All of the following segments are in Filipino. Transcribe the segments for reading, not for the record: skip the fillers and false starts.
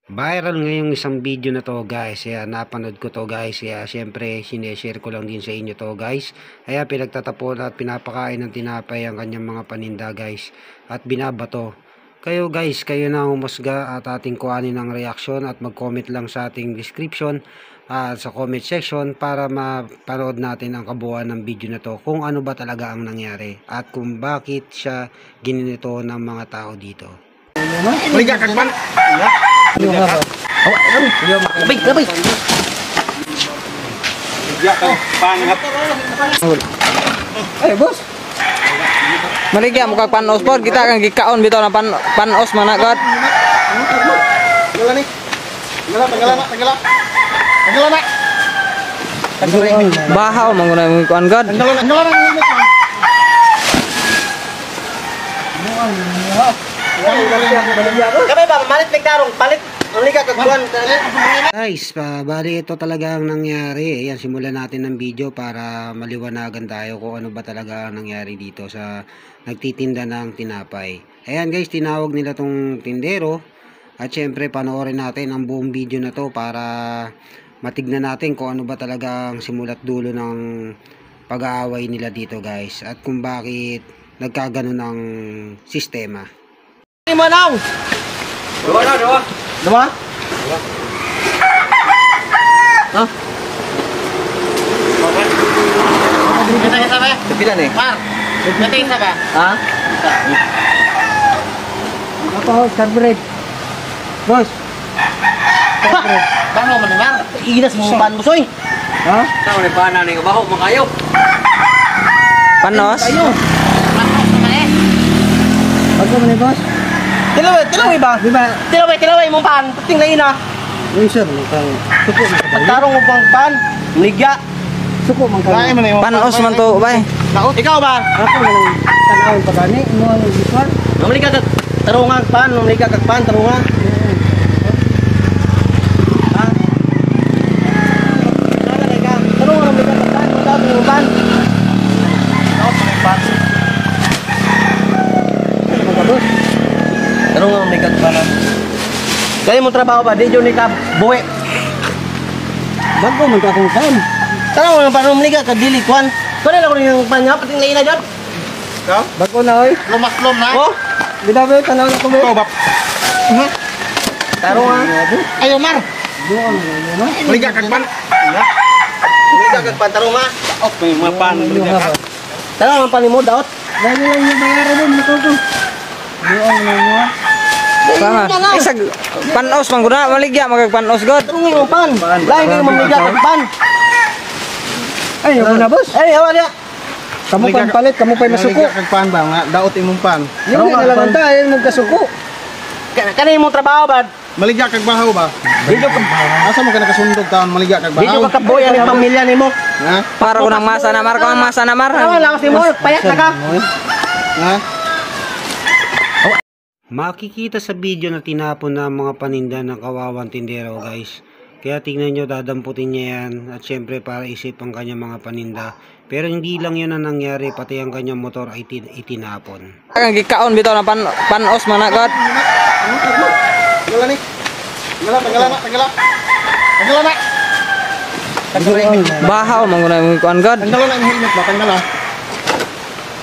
Viral ngayong isang video na to guys. Kaya napanood ko to guys. Kaya syempre sineshare ko lang din sa inyo to guys. Kaya pinagtatapon at pinapakain ng tinapay ang kanyang mga paninda guys. At binabato. Kayo guys, kayo na humusga at ating kuhanin ng reaksyon at mag-comment lang sa ating description at sa comment section para mapanood natin ang kabuuan ng video na to. Kung ano ba talaga ang nangyari at kung bakit siya gininito ng mga tao dito. Maliga kagban. Labay, labay. Ya kang pangat. Ay, boss. Maligya mo kag panos pod, kita kang gikaon bitaw na panos mana god. Ngala ni. Ngala. Bahaw manguna mo kuan god. Ngala. Kami ba malit pigdarong palit. Maligya kag kuan. Guys, bali ito talaga ang nangyari. Ayan, simulan natin ng video para maliwanagan tayo kung ano ba talaga ang nangyari dito sa nagtitinda ng tinapay. Ayan guys, tinawag nila tong tindero. At syempre, panoorin natin ang buong video na to para matignan natin kung ano ba talaga ang simulat dulo ng pag-aaway nila dito guys. At kung bakit nagkaganon ng sistema. Manang. Dua. Hah? Kita sa ba? Pila ni? Par. Kita sa ba? Ha? Apa carburet? Bos. Baho man mar. Inas mo pan bosoy. Ha? Tao ni bana ni baho mo kayo. Panos? Panos naman eh. Bago man ni boss. Tilaway ba? Tilaway mo pan. Puting na ina. Uy sir, mukhang suko mo sa Pagtarong mo pang pan. Ligya. Suko man Lain man Panos man to, bay. Ikaw ba? Ako lang tanawin pa gani mo ang giswan. Mamali ka kag tarungan pan, mamali ka kag pan tarungan. Ha? Tarungan mamali ka kag pan, madami yung pan. Tarungan mamali kag pan. Kaya mo trabaho ba? Di yun ni ka buwi. Bago man ka akong kan. Tarungan pa mamali ka kag dili kwan. Kunin ako yung pan niya, pating laina dyan. Ikaw? Bago na oy. Lumaklom na. Oh, Binabe tanaw na ko mo. Ikaw ba? tarungan. Ayo mar. Doon na no. Maliga kagban. Mamali ka kag pan tarungan. Daot may mapan. Tarungan pan mo daot. Lagi lang yung bayaran mo nito ko. Doon na mo. Sama. Isag panos mangguna maligya magagpanos god. Tarungan mo pan. Lain kayo mamaliga kag pan. Ay, ako na boss. Ay, awa dia. Kamu pa palit, kamu pa masuko. Maliga kagban ba nga daot imong pan. Yung nalaman ta, yung magkasuko. Kanay mo trabaho ba? Maliga kag bahaw ba? Dito ka Asa mo ka nakasundog taon maliga kag dito bahaw? ka kaboy ang pamilya nimo. Ha? Para ko nang masa na mar ka masa na mar. Awa lang si mo, payat na ka. Ha? Makikita sa video na tinapon ng mga paninda ng kawawang tindero guys. Kaya tingnan nyo, dadamputin niya yan. At syempre para isip ang kanyang mga paninda. Pero hindi lang yun ang nangyari, pati ang kanyang motor ay itinapon. Kang gikaon bitaw na panos man god. Ngala ni. Ngala. Bahaw manguna mo kuan god. Tanggalan ang helmet ba?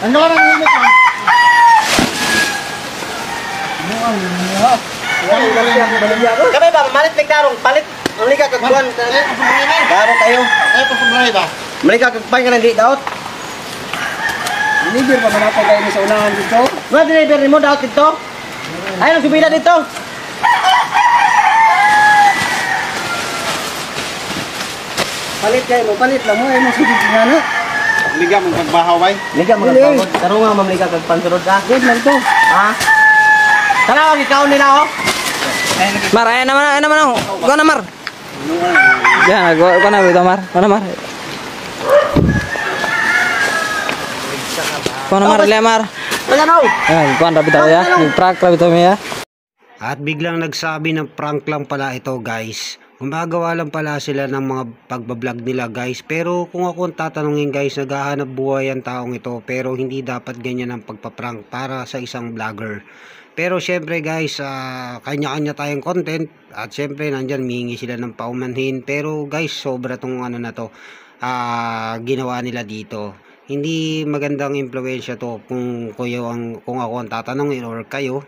Tanggalan ang helmet ba? Kami ba malit pigdarong palit. Mamali ka kag kuan. Daro kayo. Ay, pasubray ba? Mamali ka kag pan ka di daot. Deliver pa man ako kayo sa unahan dito. Mga deliver nimo daot dito. Ayun subida dito. Palit kayo mo, palit lang mo. Ay mo sige nga na. Liga mong kagbahaw bay. Liga magpagod. Tarungan mamali ka kag pansurod ka. Good lang to. Ha? Tara, ikaw nila oh. Mar, ayan naman oh. Go na Mar. Yan, go na bitaw Mar. Go na Mar. Go na Mar, Lemar. Wala na. Ay, kuan ra bitaw ya. Prank ra bitaw ya. At biglang nagsabi ng prank lang pala ito guys. Gumagawa lang pala sila ng mga pagbablog nila guys. Pero kung ako tatanungin guys, naghahanap buhay ang taong ito. Pero hindi dapat ganyan ang pagpaprank para sa isang vlogger. Pero syempre guys, kanya-kanya tayong content at syempre nandyan mihingi sila ng paumanhin. Pero guys, sobra tong ano na to, ginawa nila dito. Hindi magandang impluwensya to kung ako ang tatanungin or kayo.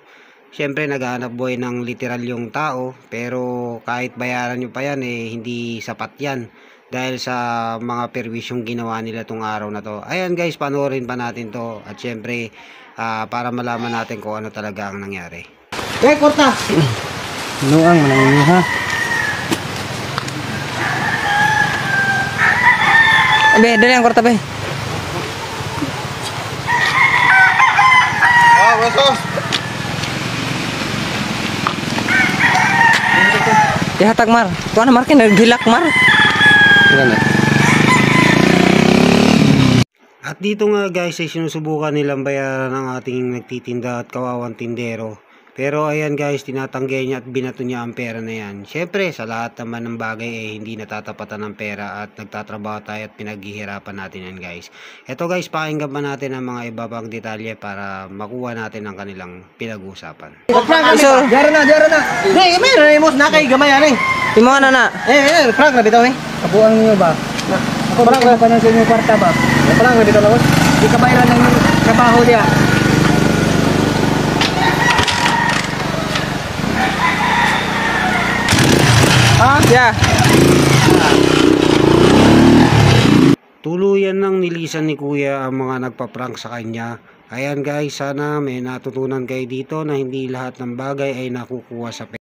Syempre naghahanap buhay ng literal yung tao, pero kahit bayaran nyo pa yan hindi sapat yan dahil sa mga perwisyong ginawa nila tong araw na to. Ayan guys, panoorin pa natin to at syempre para malaman natin kung ano talaga ang nangyari. Korta! Nuang manangin ha. Be, dali ang kwarta be. Besos! Ihatag mar. Kuha na mar, kinagilak mar. At dito nga guys ay sinusubukan nilang bayaran ang ating nagtitinda at kawawang tindero. Pero ayan guys, tinatanggihan niya at binato niya ang pera na yan. Syempre sa lahat naman ng bagay hindi natatapatan ng pera at nagtatrabaho tayo at pinaghihirapan natin yan guys. Eto guys, pakinggan pa natin ang mga iba pang detalye para makuha natin ang kanilang pinag-uusapan. Iso, Diara na! Hey, may remos na kay gamay yan eh! imo na na. Frank na bitaw eh! Kabuang niyo ba? Ako Parang ba pa ng inyong kwarta ba? Frank na bitaw lawas! Di ka bayaran ng trabaho diya. Yeah. Tuluyan nang nilisan ni kuya ang mga nagpa-prank sa kanya. Ayan guys, sana may natutunan kayo dito na hindi lahat ng bagay ay nakukuha sa pera.